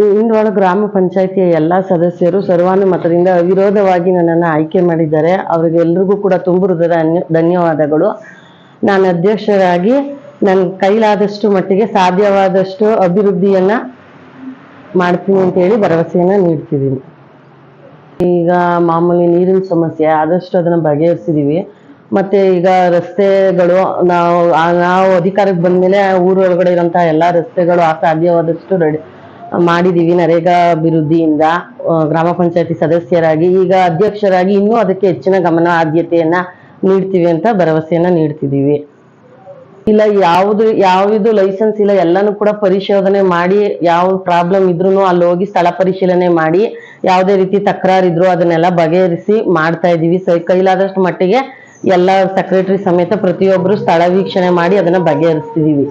ಇಂದೊಳ ಗ್ರಾಮ ಪಂಚಾಯಿತಿಯ ಎಲ್ಲ ಸದಸ್ಯರು ಸರ್ವಾನುಮತದಿಂದ ಅವಿರೋಧವಾಗಿ ನನ್ನನ್ನು ಆಯ್ಕೆ ಮಾಡಿದ್ದಾರೆ. ಅವರಿಗೆಲ್ರಿಗೂ ಕೂಡ ತುಂಬು ಹೃದಯದ ಧನ್ಯವಾದಗಳು. ನಾನು ಅಧ್ಯಕ್ಷರಾಗಿ ನನ್ನ ಕೈಲಾದಷ್ಟು ಮಟ್ಟಿಗೆ ಸಾಧ್ಯವಾದಷ್ಟು ಅಭಿವೃದ್ಧಿಯನ್ನ ಮಾಡ್ತೀನಿ ಅಂತ ಹೇಳಿ ಭರವಸೆಯನ್ನ ನೀಡ್ತಿದ್ದೀನಿ. ಈಗ ಮಾಮೂಲಿ ನೀರಿನ ಸಮಸ್ಯೆ ಆದಷ್ಟು ಅದನ್ನ ಬಗೆಹರಿಸಿದೀವಿ. ಮತ್ತೆ ಈಗ ರಸ್ತೆಗಳು ನಾವು ಅಧಿಕಾರಕ್ಕೆ ಬಂದ್ಮೇಲೆ ಊರೊಳಗಡೆ ಇರೋಂತಹ ಎಲ್ಲಾ ರಸ್ತೆಗಳು ಸಾಧ್ಯವಾದಷ್ಟು ಮಾಡಿದೀವಿ. ನರೇಗಾ ಅಭಿವೃದ್ಧಿಯಿಂದ ಗ್ರಾಮ ಪಂಚಾಯತಿ ಸದಸ್ಯರಾಗಿ ಈಗ ಅಧ್ಯಕ್ಷರಾಗಿ ಇನ್ನೂ ಅದಕ್ಕೆ ಹೆಚ್ಚಿನ ಗಮನ ಆದ್ಯತೆಯನ್ನ ನೀಡ್ತೀವಿ ಅಂತ ಭರವಸೆಯನ್ನ ನೀಡ್ತಿದೀವಿ. ಇಲ್ಲ ಯಾವುದು ಲೈಸೆನ್ಸ್ ಇಲ್ಲ, ಎಲ್ಲಾನು ಕೂಡ ಪರಿಶೋಧನೆ ಮಾಡಿ ಯಾವ ಪ್ರಾಬ್ಲಮ್ ಇದ್ರೂ ಅಲ್ಲಿ ಹೋಗಿ ಸ್ಥಳ ಪರಿಶೀಲನೆ ಮಾಡಿ ಯಾವುದೇ ರೀತಿ ತಕರಾರಿದ್ರು ಅದನ್ನೆಲ್ಲ ಬಗೆಹರಿಸಿ ಮಾಡ್ತಾ ಇದೀವಿ. ಕೈಲಾದಷ್ಟು ಮಟ್ಟಿಗೆ ಎಲ್ಲ ಸೆಕ್ರೆಟರಿ ಸಮೇತ ಪ್ರತಿಯೊಬ್ಬರು ಸ್ಥಳ ವೀಕ್ಷಣೆ ಮಾಡಿ ಅದನ್ನ ಬಗೆಹರಿಸ್ತಿದೀವಿ.